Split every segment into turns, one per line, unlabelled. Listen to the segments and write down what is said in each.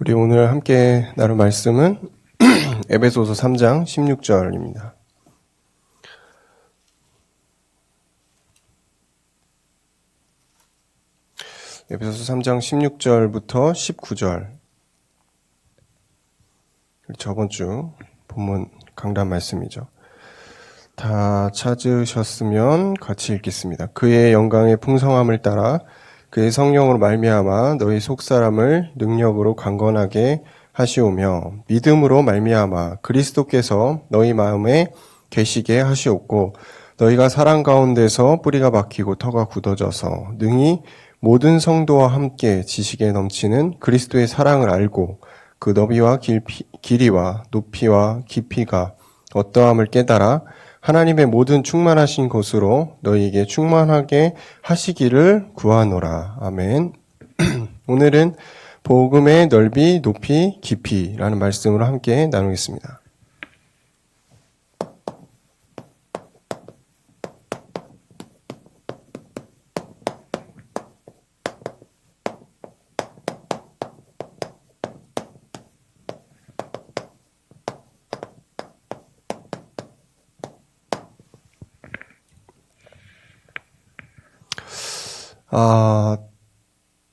우리 오늘 함께 나눌 말씀은 에베소서 3장 16절입니다. 에베소서 3장 16절부터 19절. 저번 주 본문 강단 말씀이죠. 다 찾으셨으면 같이 읽겠습니다. 그의 영광의 풍성함을 따라 그의 성령으로 말미암아 너희 속사람을 능력으로 강건하게 하시오며 믿음으로 말미암아 그리스도께서 너희 마음에 계시게 하시옵고 너희가 사랑 가운데서 뿌리가 박히고 터가 굳어져서 능히 모든 성도와 함께 지식에 넘치는 그리스도의 사랑을 알고 그 너비와 길이와 높이와 깊이가 어떠함을 깨달아 하나님의 모든 충만하신 것으로 너희에게 충만하게 하시기를 구하노라. 아멘. 오늘은 복음의 넓이, 높이, 깊이라는 말씀으로 함께 나누겠습니다.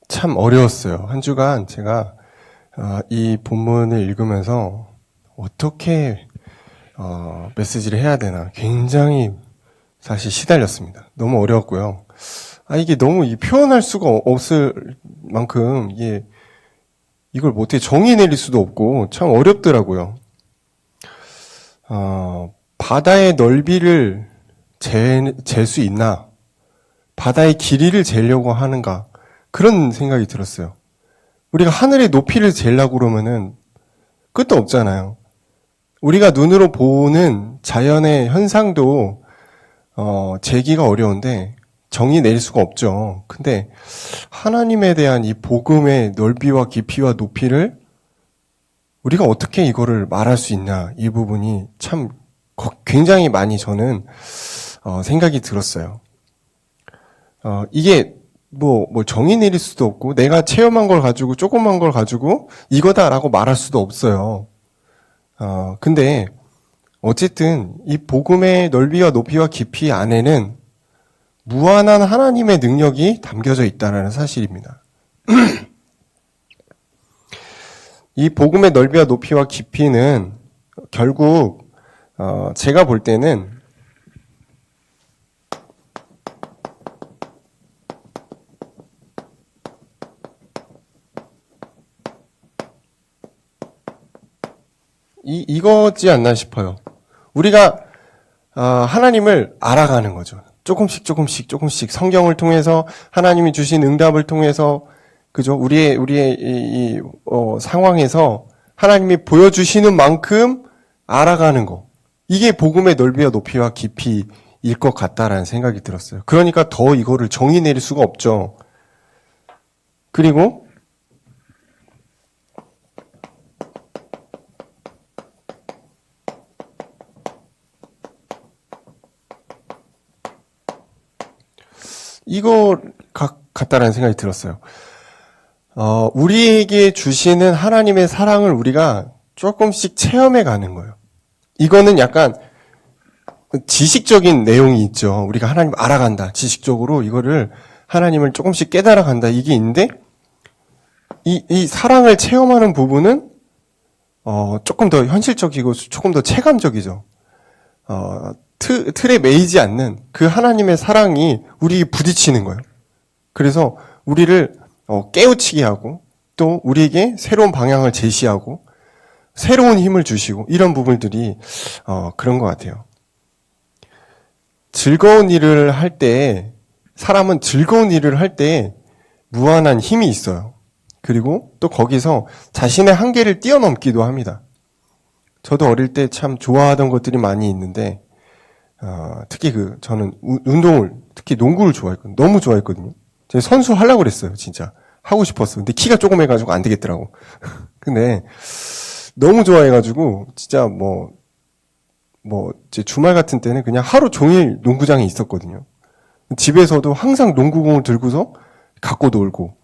참 어려웠어요. 한 주간 제가 이 본문을 읽으면서 어떻게 메시지를 해야 되나 굉장히 사실 시달렸습니다. 너무 어려웠고요. 이게 너무 표현할 수가 없을 만큼 이걸 어떻게 정의 내릴 수도 없고 참 어렵더라고요. 바다의 넓이를 잴 수 있나? 바다의 길이를 재려고 하는가? 그런 생각이 들었어요. 우리가 하늘의 높이를 재려고 그러면은 끝도 없잖아요. 우리가 눈으로 보는 자연의 현상도 재기가 어려운데 정의 내릴 수가 없죠. 근데 하나님에 대한 이 복음의 넓이와 깊이와 높이를 우리가 어떻게 이거를 말할 수 있냐, 이 부분이 참 굉장히 많이 저는 생각이 들었어요. 이게 뭐 정의 내릴 수도 없고 내가 체험한 걸 가지고 조그만 걸 가지고 이거다라고 말할 수도 없어요. 근데 어쨌든 이 복음의 넓이와 높이와 깊이 안에는 무한한 하나님의 능력이 담겨져 있다는 사실입니다. 이 복음의 넓이와 높이와 깊이는 결국 제가 볼 때는 이거지 않나 싶어요. 우리가 하나님을 알아가는 거죠. 조금씩 성경을 통해서 하나님이 주신 응답을 통해서 그죠? 우리의 이 상황에서 하나님이 보여주시는 만큼 알아가는 거. 이게 복음의 넓이와 높이와 깊이일 것 같다라는 생각이 들었어요. 그러니까 더 이거를 정의 내릴 수가 없죠. 그리고 이거 같다라는 생각이 들었어요. 우리에게 주시는 하나님의 사랑을 우리가 조금씩 체험해 가는 거예요. 이거는 약간 지식적인 내용이 있죠. 우리가 하나님을 알아간다. 지식적으로 이거를 하나님을 조금씩 깨달아 간다. 이게 있는데 이 사랑을 체험하는 부분은 조금 더 현실적이고 조금 더 체감적이죠. 틀에 매이지 않는 그 하나님의 사랑이 우리에게 부딪히는 거예요. 그래서 우리를 깨우치게 하고 또 우리에게 새로운 방향을 제시하고 새로운 힘을 주시고 이런 부분들이 그런 것 같아요. 즐거운 일을 할 때 사람은 즐거운 일을 할 때 무한한 힘이 있어요. 그리고 또 거기서 자신의 한계를 뛰어넘기도 합니다. 저도 어릴 때 참 좋아하던 것들이 많이 있는데 특히 저는 운동을, 특히 농구를 좋아했거든요. 너무 좋아했거든요. 제가 선수 하려고 그랬어요, 진짜. 하고 싶었어. 근데 키가 조그매가지고 안 되겠더라고. 근데 너무 좋아해가지고, 진짜 이제 주말 같은 때는 그냥 하루 종일 농구장에 있었거든요. 집에서도 항상 농구공을 들고서 갖고 놀고.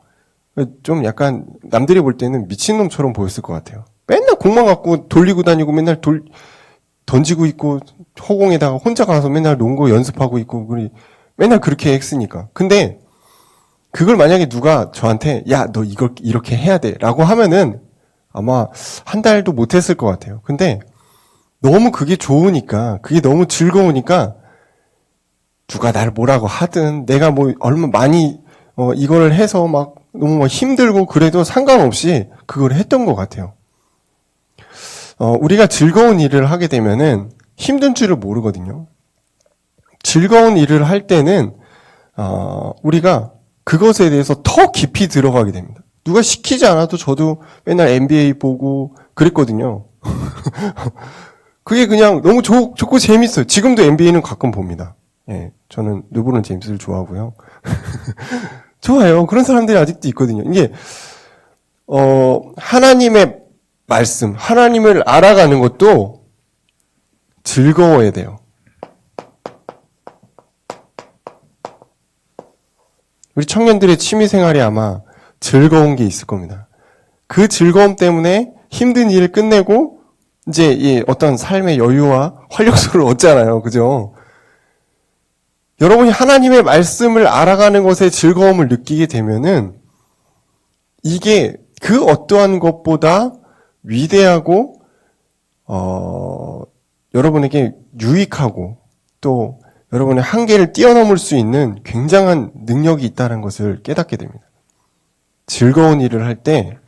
좀 약간 남들이 볼 때는 미친놈처럼 보였을 것 같아요. 맨날 공만 갖고 돌리고 다니고 맨날 던지고 있고 허공에다가 혼자 가서 맨날 농구 연습하고 있고 맨날 그렇게 했으니까. 근데 그걸 만약에 누가 저한테 야, 너 이걸 이렇게 해야 돼 라고 하면은 아마 한 달도 못했을 것 같아요. 근데 너무 그게 좋으니까, 그게 너무 즐거우니까 누가 날 뭐라고 하든 내가 뭐 얼마 많이 이거를 해서 막 너무 막 힘들고 그래도 상관없이 그걸 했던 것 같아요. 우리가 즐거운 일을 하게 되면은 힘든 줄을 모르거든요. 즐거운 일을 할 때는 우리가 그것에 대해서 더 깊이 들어가게 됩니다. 누가 시키지 않아도 저도 맨날 NBA 보고 그랬거든요. 그게 그냥 너무 좋고 재밌어요. 지금도 NBA는 가끔 봅니다. 예, 저는 르브론 제임스를 좋아하고요. 좋아요. 그런 사람들이 아직도 있거든요. 이게 하나님의 말씀, 하나님을 알아가는 것도 즐거워야 돼요. 우리 청년들의 취미생활이 아마 즐거운 게 있을 겁니다. 그 즐거움 때문에 힘든 일을 끝내고 이제 이 어떤 삶의 여유와 활력소를 얻잖아요. 그죠? 여러분이 하나님의 말씀을 알아가는 것에 즐거움을 느끼게 되면은 이게 그 어떠한 것보다 위대하고 여러분에게 유익하고 또 여러분의 한계를 뛰어넘을 수 있는 굉장한 능력이 있다는 것을 깨닫게 됩니다. 즐거운 일을 할 때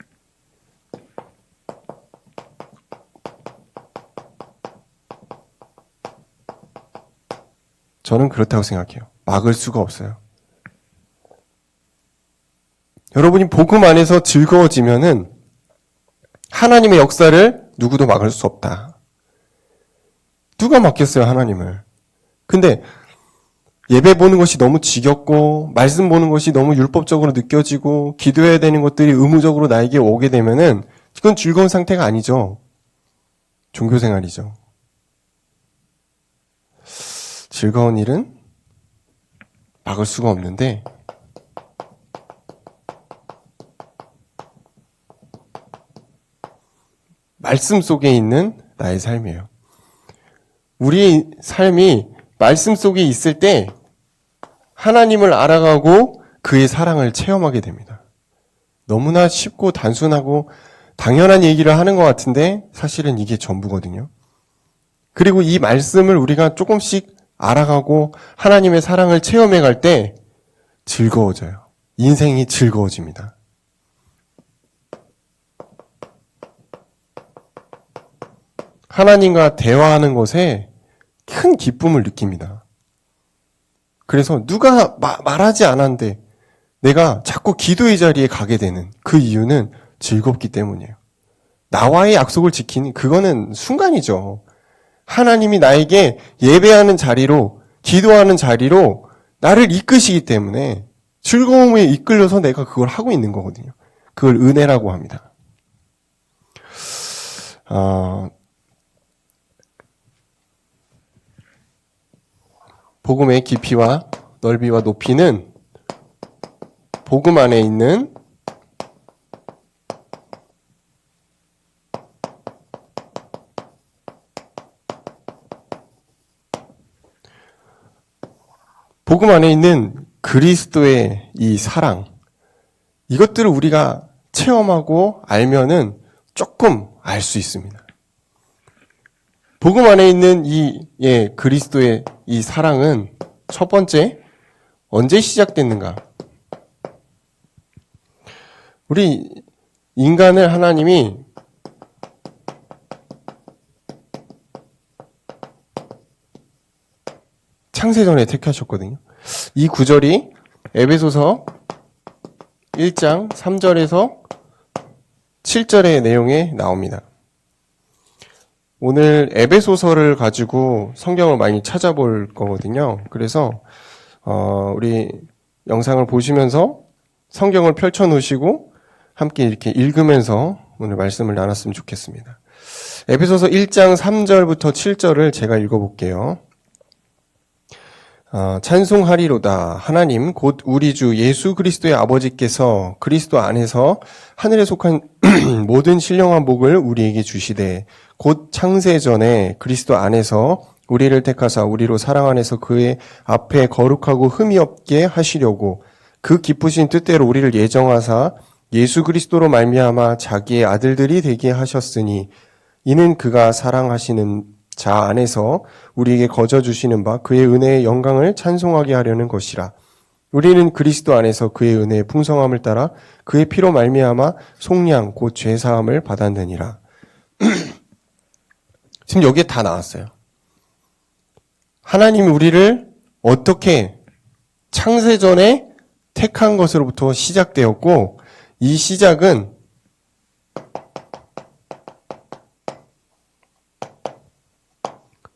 저는 그렇다고 생각해요. 막을 수가 없어요. 여러분이 복음 안에서 즐거워지면은 하나님의 역사를 누구도 막을 수 없다. 누가 막겠어요, 하나님을. 근데 예배 보는 것이 너무 지겹고 말씀 보는 것이 너무 율법적으로 느껴지고 기도해야 되는 것들이 의무적으로 나에게 오게 되면은 그건 즐거운 상태가 아니죠. 종교생활이죠. 즐거운 일은 막을 수가 없는데 말씀 속에 있는 나의 삶이에요. 우리 삶이 말씀 속에 있을 때 하나님을 알아가고 그의 사랑을 체험하게 됩니다. 너무나 쉽고 단순하고 당연한 얘기를 하는 것 같은데 사실은 이게 전부거든요. 그리고 이 말씀을 우리가 조금씩 알아가고 하나님의 사랑을 체험해 갈 때 즐거워져요. 인생이 즐거워집니다. 하나님과 대화하는 것에 큰 기쁨을 느낍니다. 그래서 누가 말하지 않았는데 내가 자꾸 기도의 자리에 가게 되는 그 이유는 즐겁기 때문이에요. 나와의 약속을 지키는 그거는 순간이죠. 하나님이 나에게 예배하는 자리로 기도하는 자리로 나를 이끄시기 때문에 즐거움에 이끌려서 내가 그걸 하고 있는 거거든요. 그걸 은혜라고 합니다. 복음의 깊이와 넓이와 높이는 복음 안에 있는 복음 안에 있는 그리스도의 이 사랑, 이것들을 우리가 체험하고 알면은 조금 알 수 있습니다. 복음 안에 있는 그리스도의 이 사랑은 첫 번째, 언제 시작됐는가? 우리 인간을 하나님이 창세전에 택하셨거든요. 이 구절이 에베소서 1장 3절에서 7절의 내용에 나옵니다. 오늘 에베소서를 가지고 성경을 많이 찾아볼 거거든요. 그래서 우리 영상을 보시면서 성경을 펼쳐 놓으시고 함께 이렇게 읽으면서 오늘 말씀을 나눴으면 좋겠습니다. 에베소서 1장 3절부터 7절을 제가 읽어볼게요. 찬송하리로다. 하나님 곧 우리 주 예수 그리스도의 아버지께서 그리스도 안에서 하늘에 속한 모든 신령한 복을 우리에게 주시되 곧 창세 전에 그리스도 안에서 우리를 택하사 우리로 사랑 안에서 그의 앞에 거룩하고 흠이 없게 하시려고 그 기쁘신 뜻대로 우리를 예정하사 예수 그리스도로 말미암아 자기의 아들들이 되게 하셨으니 이는 그가 사랑하시는 자 안에서 우리에게 거저 주시는 바 그의 은혜의 영광을 찬송하게 하려는 것이라. 우리는 그리스도 안에서 그의 은혜의 풍성함을 따라 그의 피로 말미암아 속량 곧 죄사함을 받았느니라. 지금 여기에 다 나왔어요. 하나님이 우리를 어떻게 창세전에 택한 것으로부터 시작되었고 이 시작은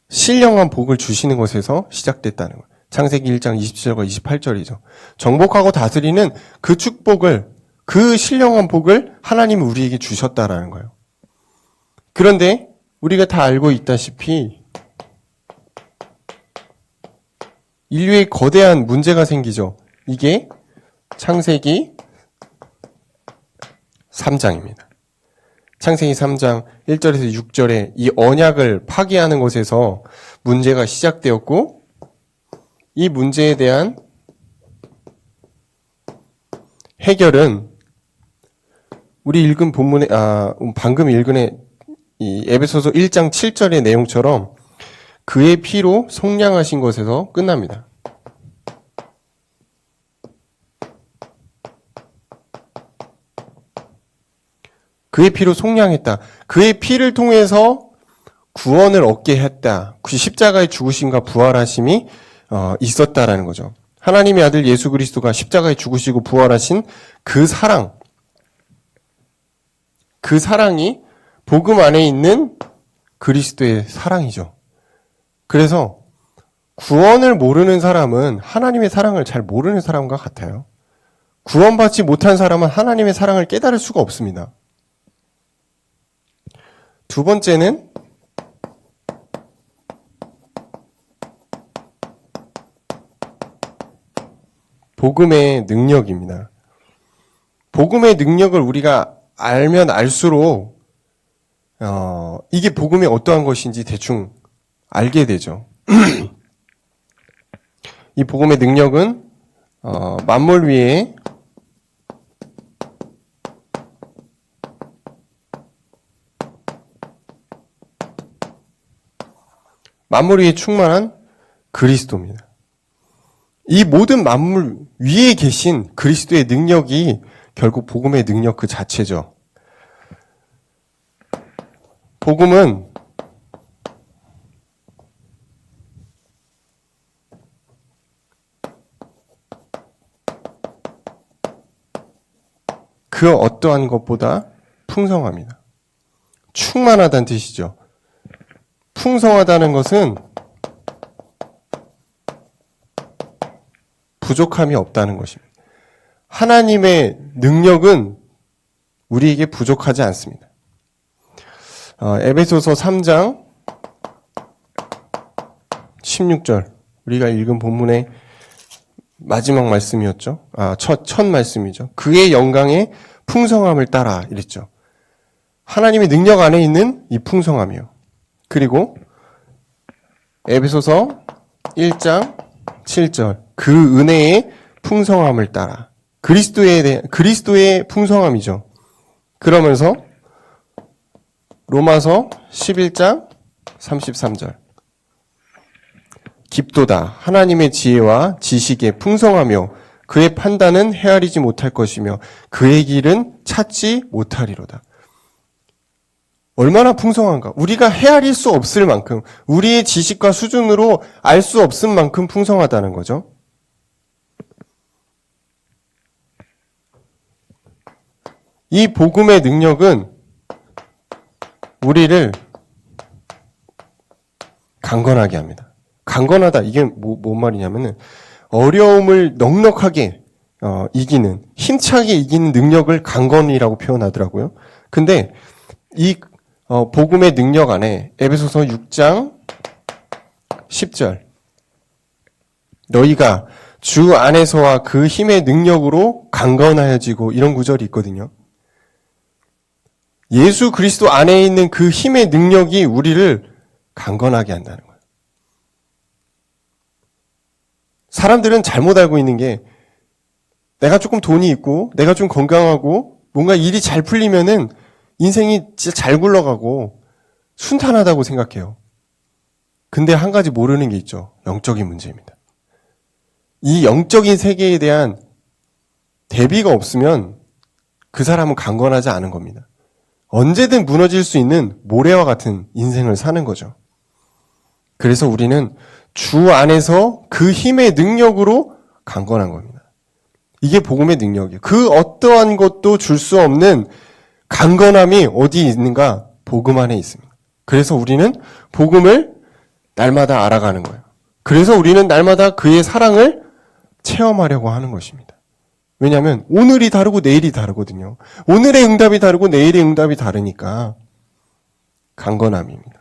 신령한 복을 주시는 것에서 시작됐다는 거예요. 창세기 1장 27절과 28절이죠. 정복하고 다스리는 그 축복을, 그 신령한 복을 하나님이 우리에게 주셨다라는 거예요. 그런데 우리가 다 알고 있다시피 인류에 거대한 문제가 생기죠. 이게 창세기 3장입니다. 창세기 3장 1절에서 6절에 이 언약을 파기하는 것에서 문제가 시작되었고 이 문제에 대한 해결은 우리 읽은 본문에 방금 읽은 이 에베소서 1장 7절의 내용처럼 그의 피로 속량하신 것에서 끝납니다. 그의 피로 속량했다. 그의 피를 통해서 구원을 얻게 했다. 그 십자가의 죽으심과 부활하심이 있었다라는 거죠. 하나님의 아들 예수 그리스도가 십자가에 죽으시고 부활하신 그 사랑, 그 사랑이 복음 안에 있는 그리스도의 사랑이죠. 그래서 구원을 모르는 사람은 하나님의 사랑을 잘 모르는 사람과 같아요. 구원받지 못한 사람은 하나님의 사랑을 깨달을 수가 없습니다. 두 번째는 복음의 능력입니다. 복음의 능력을 우리가 알면 알수록 이게 복음이 어떠한 것인지 대충 알게 되죠. 이 복음의 능력은 만물 위에 충만한 그리스도입니다. 이 모든 만물 위에 계신 그리스도의 능력이 결국 복음의 능력 그 자체죠. 복음은 그 어떠한 것보다 풍성합니다. 충만하다는 뜻이죠. 풍성하다는 것은 부족함이 없다는 것입니다. 하나님의 능력은 우리에게 부족하지 않습니다. 에베소서 3장 16절 우리가 읽은 본문의 마지막 말씀이었죠. 첫 말씀이죠. 그의 영광의 풍성함을 따라 이랬죠. 하나님의 능력 안에 있는 이 풍성함이요. 그리고 에베소서 1장 7절 그 은혜의 풍성함을 따라 그리스도의 풍성함이죠. 그러면서 로마서 11장 33절 깊도다 하나님의 지혜와 지식의 풍성하며 그의 판단은 헤아리지 못할 것이며 그의 길은 찾지 못하리로다. 얼마나 풍성한가? 우리가 헤아릴 수 없을 만큼 우리의 지식과 수준으로 알 수 없을 만큼 풍성하다는 거죠. 이 복음의 능력은 우리를 강건하게 합니다. 강건하다. 이게 뭔 말이냐면은 어려움을 넉넉하게 이기는, 힘차게 이기는 능력을 강건이라고 표현하더라고요. 근데 이 복음의 능력 안에 에베소서 6장 10절 너희가 주 안에서와 그 힘의 능력으로 강건하여지고, 이런 구절이 있거든요. 예수 그리스도 안에 있는 그 힘의 능력이 우리를 강건하게 한다는 거예요. 사람들은 잘못 알고 있는 게, 내가 조금 돈이 있고 내가 좀 건강하고 뭔가 일이 잘 풀리면은 인생이 진짜 잘 굴러가고 순탄하다고 생각해요. 근데 한 가지 모르는 게 있죠. 영적인 문제입니다. 이 영적인 세계에 대한 대비가 없으면 그 사람은 강건하지 않은 겁니다. 언제든 무너질 수 있는 모래와 같은 인생을 사는 거죠. 그래서 우리는 주 안에서 그 힘의 능력으로 강건한 겁니다. 이게 복음의 능력이에요. 그 어떠한 것도 줄 수 없는 강건함이 어디 있는가? 복음 안에 있습니다. 그래서 우리는 복음을 날마다 알아가는 거예요. 그래서 우리는 날마다 그의 사랑을 체험하려고 하는 것입니다. 왜냐하면 오늘이 다르고 내일이 다르거든요. 오늘의 응답이 다르고 내일의 응답이 다르니까 강건함입니다.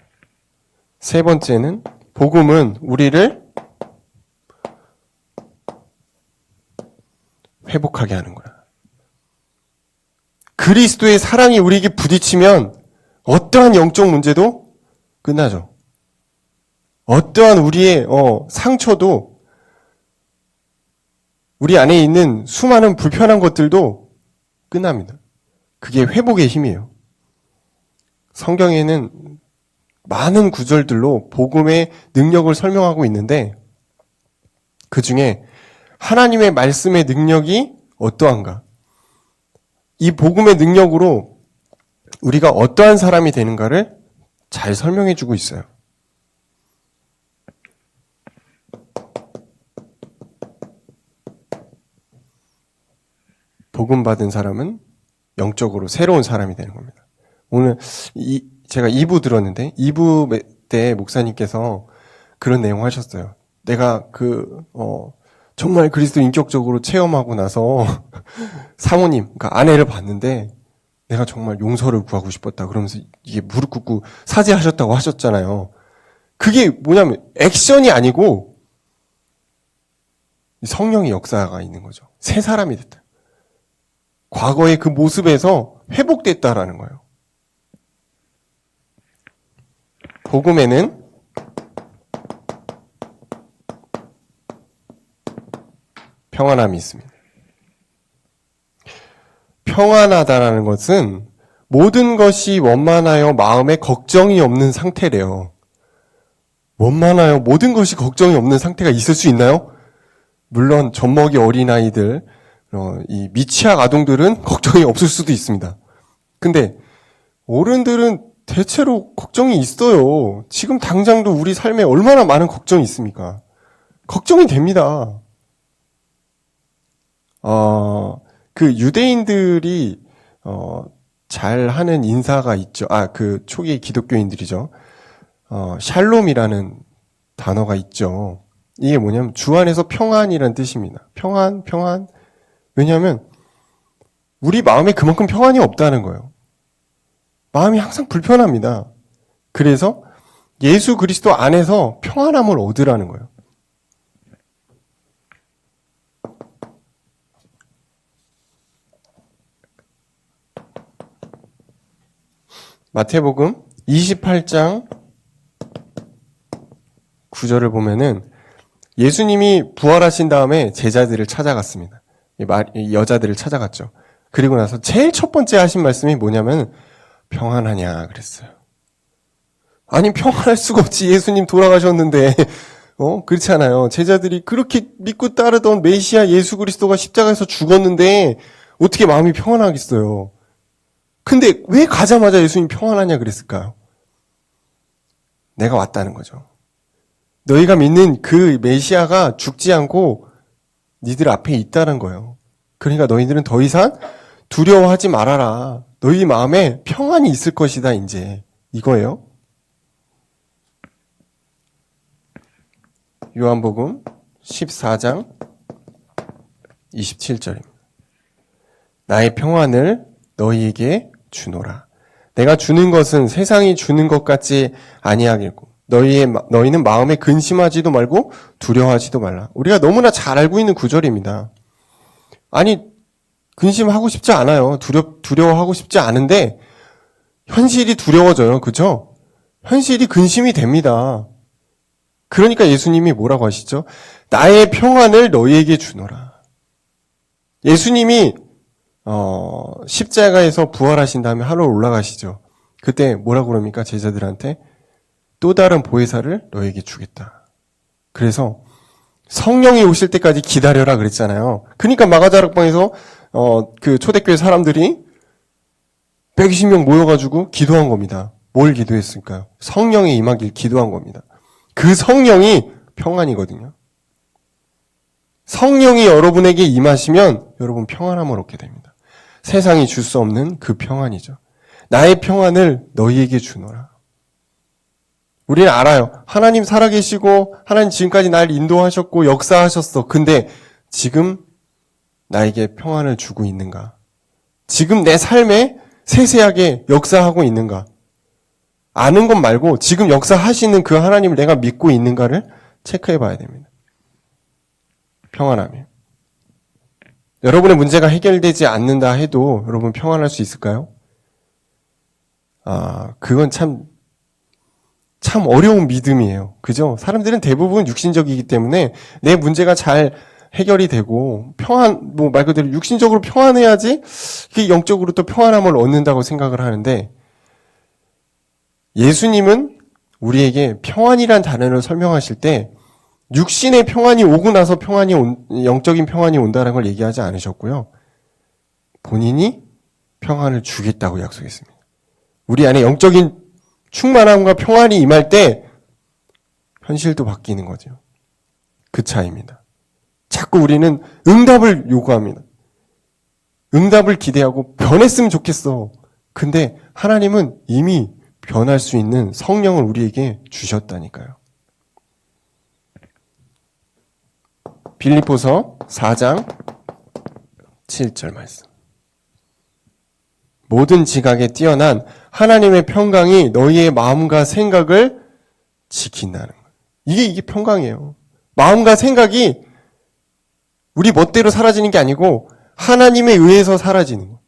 세 번째는 복음은 우리를 회복하게 하는 거야. 그리스도의 사랑이 우리에게 부딪히면 어떠한 영적 문제도 끝나죠. 어떠한 우리의 상처도, 우리 안에 있는 수많은 불편한 것들도 끝납니다. 그게 회복의 힘이에요. 성경에는 많은 구절들로 복음의 능력을 설명하고 있는데, 그 중에 하나님의 말씀의 능력이 어떠한가? 이 복음의 능력으로 우리가 어떠한 사람이 되는가를 잘 설명해 주고 있어요. 복음 받은 사람은 영적으로 새로운 사람이 되는 겁니다. 오늘 제가 2부 들었는데 2부 때 목사님께서 그런 내용 하셨어요. 내가 정말 그리스도 인격적으로 체험하고 나서 사모님, 그러니까 아내를 봤는데 내가 정말 용서를 구하고 싶었다. 그러면서 이게 무릎 꿇고 사죄하셨다고 하셨잖아요. 그게 뭐냐면 액션이 아니고 성령의 역사가 있는 거죠. 새 사람이 됐다. 과거의 그 모습에서 회복됐다라는 거예요. 복음에는 평안함이 있습니다. 평안하다라는 것은 모든 것이 원만하여 마음에 걱정이 없는 상태래요. 원만하여 모든 것이 걱정이 없는 상태가 있을 수 있나요? 물론 젖먹이 어린아이들, 이 미취학 아동들은 걱정이 없을 수도 있습니다. 근데 어른들은 대체로 걱정이 있어요. 지금 당장도 우리 삶에 얼마나 많은 걱정이 있습니까? 걱정이 됩니다. 그 유대인들이 잘 하는 인사가 있죠. 그 초기 기독교인들이죠. 샬롬이라는 단어가 있죠. 이게 뭐냐면 주 안에서 평안이라는 뜻입니다. 평안. 왜냐하면 우리 마음에 그만큼 평안이 없다는 거예요. 마음이 항상 불편합니다. 그래서 예수 그리스도 안에서 평안함을 얻으라는 거예요. 마태복음 28장 9절을 보면은 예수님이 부활하신 다음에 제자들을 찾아갔습니다. 이 여자들을 찾아갔죠. 그리고 나서 제일 첫 번째 하신 말씀이 뭐냐면 평안하냐 그랬어요. 아니 평안할 수가 없지. 예수님 돌아가셨는데 그렇지 않아요. 제자들이 그렇게 믿고 따르던 메시아 예수 그리스도가 십자가에서 죽었는데 어떻게 마음이 평안하겠어요. 근데 왜 가자마자 예수님 평안하냐 그랬을까요? 내가 왔다는 거죠. 너희가 믿는 그 메시아가 죽지 않고 니들 앞에 있다는 거예요. 그러니까 너희들은 더 이상 두려워하지 말아라. 너희 마음에 평안이 있을 것이다 이제. 이거예요. 요한복음 14장 27절입니다. 나의 평안을 너희에게 주노라. 내가 주는 것은 세상이 주는 것 같지 아니하겠고 너희는 마음에 근심하지도 말고 두려워하지도 말라. 우리가 너무나 잘 알고 있는 구절입니다. 아니, 근심하고 싶지 않아요. 두려워하고 싶지 않은데 현실이 두려워져요. 그죠? 현실이 근심이 됩니다. 그러니까 예수님이 뭐라고 하시죠? 나의 평안을 너희에게 주노라. 예수님이 십자가에서 부활하신 다음에 하늘로 올라가시죠. 그때 뭐라고 그럽니까? 제자들한테 또 다른 보혜사를 너희에게 주겠다. 그래서 성령이 오실 때까지 기다려라 그랬잖아요. 그러니까 마가다락방에서 그 초대교회 사람들이 120명 모여가지고 기도한 겁니다. 뭘 기도했을까요? 성령이 임하길 기도한 겁니다. 그 성령이 평안이거든요. 성령이 여러분에게 임하시면 여러분 평안함을 얻게 됩니다. 세상이 줄 수 없는 그 평안이죠. 나의 평안을 너희에게 주노라. 우리는 알아요. 하나님 살아계시고 하나님 지금까지 날 인도하셨고 역사하셨어. 근데 지금 나에게 평안을 주고 있는가? 지금 내 삶에 세세하게 역사하고 있는가? 아는 것 말고 지금 역사하시는 그 하나님을 내가 믿고 있는가를 체크해 봐야 됩니다. 평안함이에요. 여러분의 문제가 해결되지 않는다 해도 여러분 평안할 수 있을까요? 그건 참 어려운 믿음이에요. 그죠? 사람들은 대부분 육신적이기 때문에 내 문제가 잘 해결이 되고 말 그대로 육신적으로 평안해야지 그게 영적으로 또 평안함을 얻는다고 생각을 하는데 예수님은 우리에게 평안이란 단어를 설명하실 때 육신의 평안이 오고 나서 영적인 평안이 온다는 걸 얘기하지 않으셨고요. 본인이 평안을 주겠다고 약속했습니다. 우리 안에 영적인 충만함과 평안이 임할 때 현실도 바뀌는 거죠. 그 차이입니다. 자꾸 우리는 응답을 요구합니다. 응답을 기대하고 변했으면 좋겠어. 근데 하나님은 이미 변할 수 있는 성령을 우리에게 주셨다니까요. 빌립보서 4장 7절 말씀. 모든 지각에 뛰어난 하나님의 평강이 너희의 마음과 생각을 지킨다는 거예요. 이게 평강이에요. 마음과 생각이 우리 멋대로 사라지는 게 아니고 하나님에 의해서 사라지는 거예요.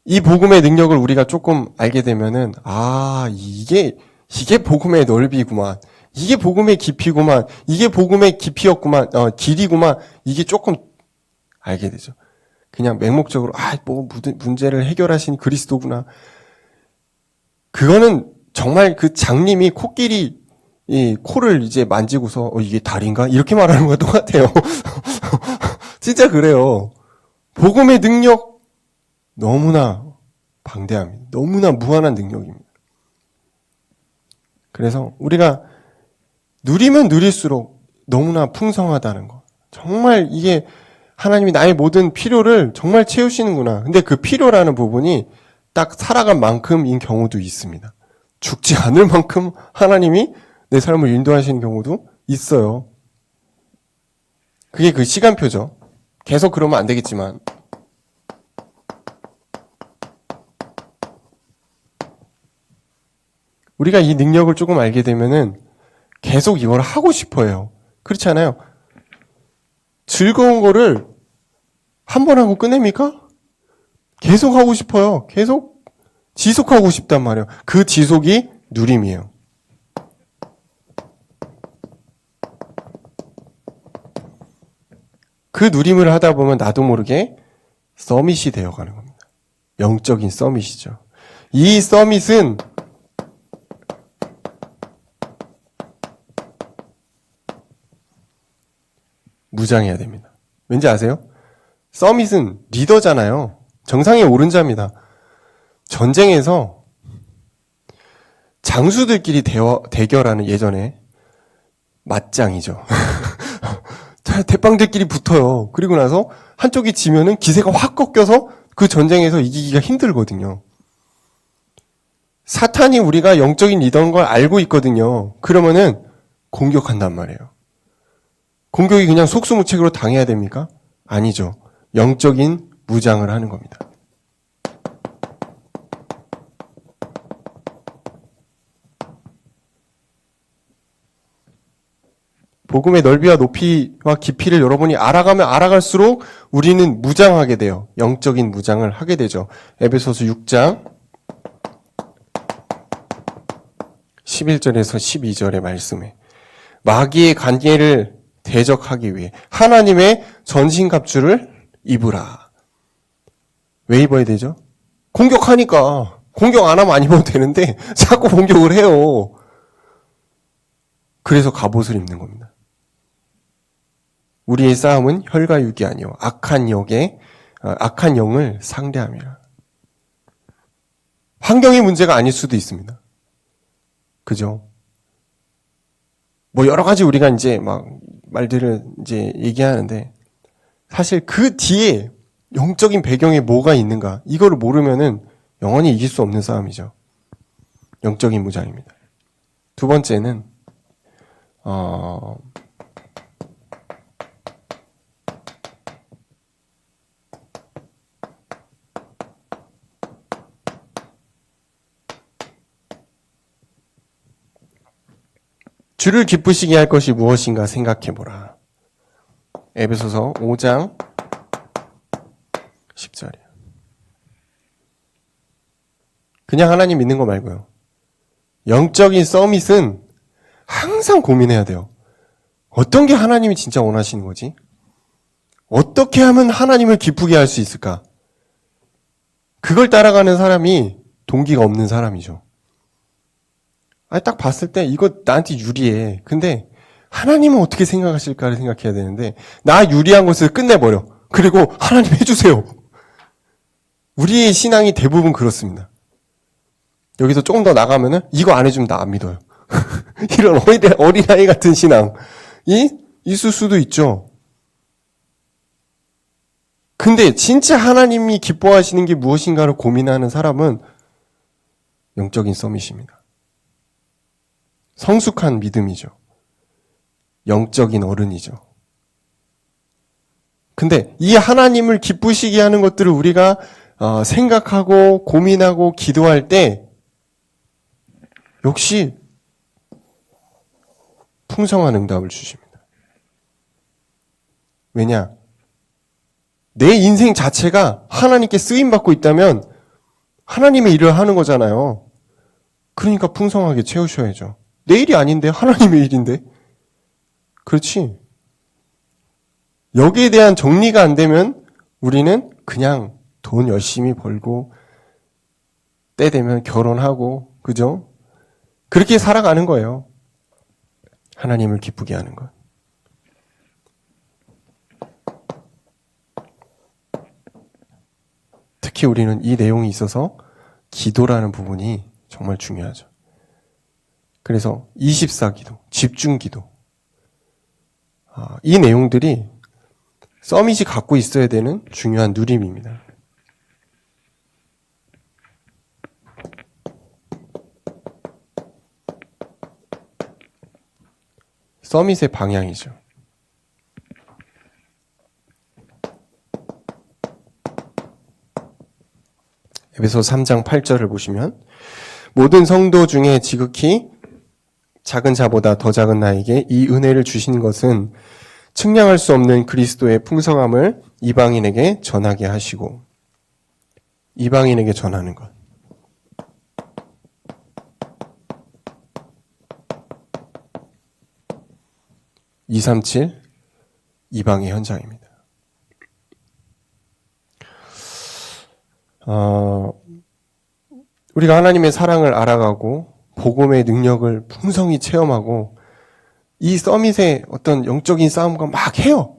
이 복음의 능력을 우리가 조금 알게 되면은 이게 복음의 넓이구만. 이게 복음의 깊이구만. 이게 복음의 깊이였구만. 길이구만. 이게 조금 알게 되죠. 그냥 맹목적으로 문제를 해결하신 그리스도구나. 그거는 정말 그 장님이 코를 이제 만지고서 이게 다리인가? 이렇게 말하는 거랑 똑같아요. 진짜 그래요. 복음의 능력 너무나 방대합니다. 너무나 무한한 능력입니다. 그래서 우리가 누리면 누릴수록 너무나 풍성하다는 거. 정말 이게 하나님이 나의 모든 필요를 정말 채우시는구나. 근데 그 필요라는 부분이 딱 살아간 만큼인 경우도 있습니다. 죽지 않을 만큼 하나님이 내 삶을 인도하시는 경우도 있어요. 그게 그 시간표죠. 계속 그러면 안 되겠지만. 우리가 이 능력을 조금 알게 되면은 계속 이걸 하고 싶어요. 그렇지 않아요? 즐거운 거를 한 번 하고 끝냅니까? 계속 하고 싶어요. 계속 지속하고 싶단 말이에요. 그 지속이 누림이에요. 그 누림을 하다 보면 나도 모르게 서밋이 되어가는 겁니다. 영적인 서밋이죠. 이 서밋은 무장해야 됩니다. 왠지 아세요? 서밋은 리더잖아요. 정상에 오른 자입니다. 전쟁에서 장수들끼리 대결하는 예전에 맞짱이죠. 대빵들끼리 붙어요. 그리고 나서 한쪽이 지면은 기세가 확 꺾여서 그 전쟁에서 이기기가 힘들거든요. 사탄이 우리가 영적인 리더인 걸 알고 있거든요. 그러면은 공격한단 말이에요. 공격이 그냥 속수무책으로 당해야 됩니까? 아니죠. 영적인 무장을 하는 겁니다. 복음의 넓이와 높이와 깊이를 여러분이 알아가면 알아갈수록 우리는 무장하게 돼요. 영적인 무장을 하게 되죠. 에베소서 6장 11절에서 12절의 말씀에 마귀의 관계를 대적하기 위해 하나님의 전신갑주를 입으라. 왜 입어야 되죠? 공격하니까. 공격 안 하면 안 입어도 되는데 자꾸 공격을 해요. 그래서 갑옷을 입는 겁니다. 우리의 싸움은 혈과 육이 아니요 악한 영을 상대함이라. 환경의 문제가 아닐 수도 있습니다. 그죠? 뭐 여러 가지 우리가 이제 막 말들을 이제 얘기하는데 사실 그 뒤에 영적인 배경에 뭐가 있는가 이거를 모르면은 영원히 이길 수 없는 싸움이죠. 영적인 무장입니다. 두 번째는 주를 기쁘시게 할 것이 무엇인가 생각해보라. 에베소서 5장 10절이에요. 그냥 하나님 믿는 거 말고요. 영적인 서밋은 항상 고민해야 돼요. 어떤 게 하나님이 진짜 원하시는 거지? 어떻게 하면 하나님을 기쁘게 할 수 있을까? 그걸 따라가는 사람이 동기가 없는 사람이죠. 딱 봤을 때 이거 나한테 유리해. 근데 하나님은 어떻게 생각하실까를 생각해야 되는데 나 유리한 것을 끝내버려. 그리고 하나님 해주세요. 우리의 신앙이 대부분 그렇습니다. 여기서 조금 더 나가면은 이거 안 해주면 나 안 믿어요. 이런 어린아이 같은 신앙이 있을 수도 있죠. 근데 진짜 하나님이 기뻐하시는 게 무엇인가를 고민하는 사람은 영적인 서밋입니다. 성숙한 믿음이죠. 영적인 어른이죠. 근데 이 하나님을 기쁘시게 하는 것들을 우리가 생각하고 고민하고 기도할 때 역시 풍성한 응답을 주십니다. 왜냐? 내 인생 자체가 하나님께 쓰임받고 있다면 하나님의 일을 하는 거잖아요. 그러니까 풍성하게 채우셔야죠. 내 일이 아닌데 하나님의 일인데. 그렇지. 여기에 대한 정리가 안 되면 우리는 그냥 돈 열심히 벌고 때 되면 결혼하고 그죠? 그렇게 살아가는 거예요. 하나님을 기쁘게 하는 것. 특히 우리는 이 내용이 있어서 기도라는 부분이 정말 중요하죠. 그래서 24기도, 집중기도. 이 내용들이 서밋이 갖고 있어야 되는 중요한 누림입니다. 서밋의 방향이죠. 에베소서 3장 8절을 보시면 모든 성도 중에 지극히 작은 자보다 더 작은 나에게 이 은혜를 주신 것은 측량할 수 없는 그리스도의 풍성함을 이방인에게 전하게 하시고 이방인에게 전하는 것. 237 이방의 현장입니다. 우리가 하나님의 사랑을 알아가고 복음의 능력을 풍성히 체험하고 이 서밋의 어떤 영적인 싸움과 막 해요.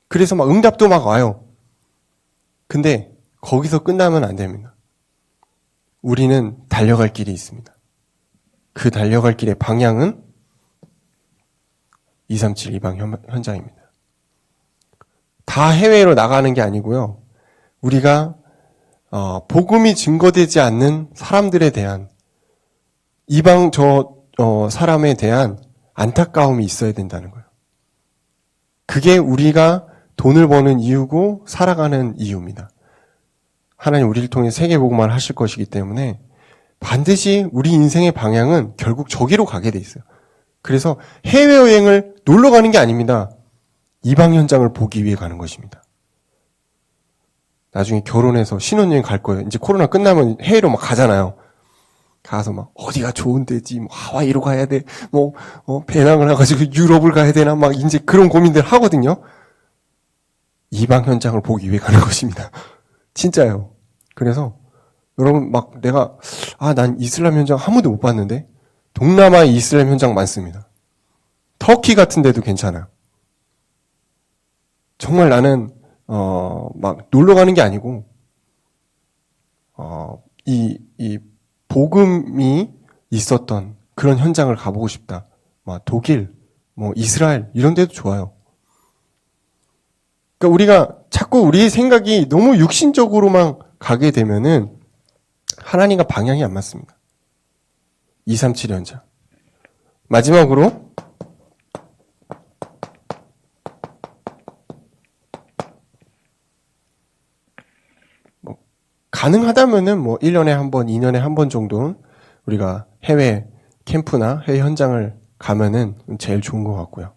그래서 막 응답도 막 와요. 근데 거기서 끝나면 안 됩니다. 우리는 달려갈 길이 있습니다. 그 달려갈 길의 방향은 237 이방 현장입니다. 다 해외로 나가는 게 아니고요. 우리가 복음이 증거되지 않는 사람들에 대한 이방 사람에 대한 안타까움이 있어야 된다는 거예요. 그게 우리가 돈을 버는 이유고 살아가는 이유입니다. 하나님 우리를 통해 세계복음을 하실 것이기 때문에 반드시 우리 인생의 방향은 결국 저기로 가게 돼 있어요. 그래서 해외여행을 놀러 가는 게 아닙니다. 이방 현장을 보기 위해 가는 것입니다. 나중에 결혼해서 신혼여행 갈 거예요. 이제 코로나 끝나면 해외로 막 가잖아요. 가서 막 어디가 좋은 데지, 뭐 하와이로 가야 돼, 배낭을 해가지고 유럽을 가야 되나, 막 이제 그런 고민들 하거든요. 이방 현장을 보기 위해 가는 것입니다. 진짜요. 그래서 여러분 막 내가 난 이슬람 현장 한 번도 못 봤는데 동남아에 이슬람 현장 많습니다. 터키 같은 데도 괜찮아요. 정말 나는 막 놀러 가는 게 아니고 이 복음이 있었던 그런 현장을 가보고 싶다. 막 독일, 이스라엘 이런 데도 좋아요. 그러니까 우리가 자꾸 우리의 생각이 너무 육신적으로만 가게 되면은 하나님과 방향이 안 맞습니다. 237 현장. 마지막으로 가능하다면은 1년에 한 번, 2년에 한 번 정도 우리가 해외 캠프나 해외 현장을 가면은 제일 좋은 것 같고요.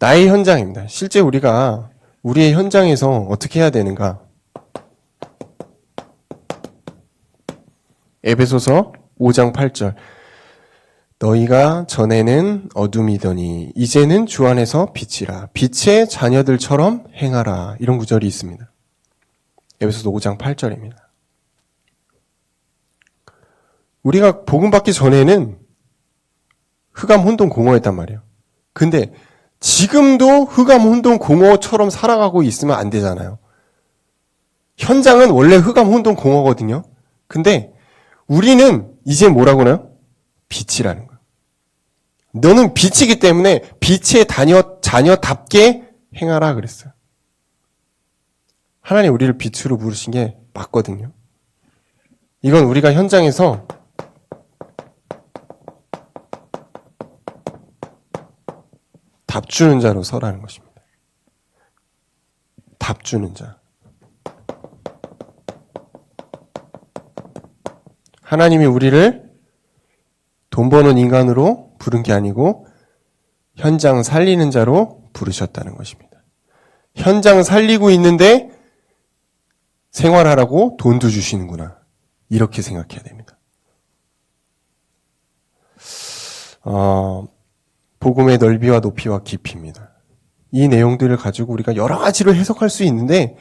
나의 현장입니다. 실제 우리가 우리의 현장에서 어떻게 해야 되는가? 에베소서 5장 8절. 너희가 전에는 어둠이더니 이제는 주 안에서 빛이라. 빛의 자녀들처럼 행하라. 이런 구절이 있습니다. 에베소서 5장 8절입니다. 우리가 복음 받기 전에는 흑암 혼돈 공허였단 말이에요. 근데 지금도 흑암 혼돈 공허처럼 살아가고 있으면 안 되잖아요. 현장은 원래 흑암 혼돈 공허거든요. 근데 우리는 이제 뭐라고 하나요? 빛이라는 거예요. 너는 빛이기 때문에 빛의 자녀답게 행하라 그랬어요. 하나님 우리를 빛으로 부르신 게 맞거든요. 이건 우리가 현장에서 답 주는 자로 서라는 것입니다. 답 주는 자. 하나님이 우리를 돈 버는 인간으로 부른 게 아니고 현장 살리는 자로 부르셨다는 것입니다. 현장 살리고 있는데 생활하라고 돈도 주시는구나. 이렇게 생각해야 됩니다. 복음의 넓이와 높이와 깊이입니다. 이 내용들을 가지고 우리가 여러 가지로 해석할 수 있는데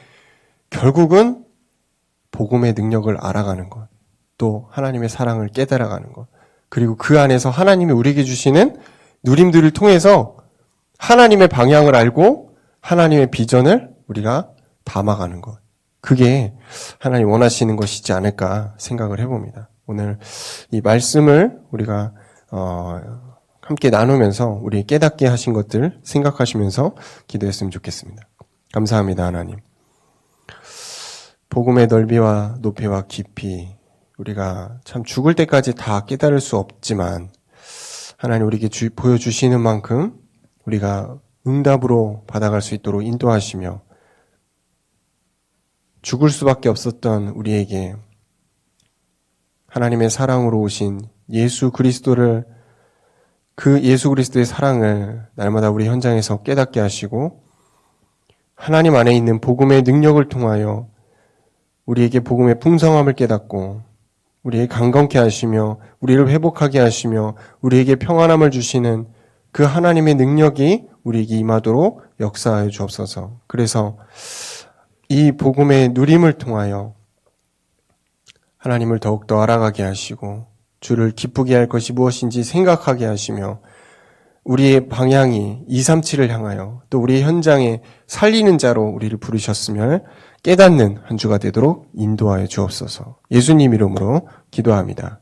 결국은 복음의 능력을 알아가는 것, 또 하나님의 사랑을 깨달아가는 것, 그리고 그 안에서 하나님이 우리에게 주시는 누림들을 통해서 하나님의 방향을 알고 하나님의 비전을 우리가 담아가는 것. 그게 하나님 원하시는 것이지 않을까 생각을 해봅니다. 오늘 이 말씀을 우리가 함께 나누면서 우리 깨닫게 하신 것들 생각하시면서 기도했으면 좋겠습니다. 감사합니다, 하나님. 복음의 넓이와 높이와 깊이 우리가 참 죽을 때까지 다 깨달을 수 없지만 하나님 우리에게 보여주시는 만큼 우리가 응답으로 받아갈 수 있도록 인도하시며 죽을 수밖에 없었던 우리에게 하나님의 사랑으로 오신 예수 그리스도를 그 예수 그리스도의 사랑을 날마다 우리 현장에서 깨닫게 하시고 하나님 안에 있는 복음의 능력을 통하여 우리에게 복음의 풍성함을 깨닫고 우리에게 강건케 하시며 우리를 회복하게 하시며 우리에게 평안함을 주시는 그 하나님의 능력이 우리에게 임하도록 역사하여 주옵소서. 그래서 이 복음의 누림을 통하여 하나님을 더욱더 알아가게 하시고 주를 기쁘게 할 것이 무엇인지 생각하게 하시며 우리의 방향이 237을 향하여 또 우리의 현장에 살리는 자로 우리를 부르셨으며 깨닫는 한 주가 되도록 인도하여 주옵소서. 예수님 이름으로 기도합니다.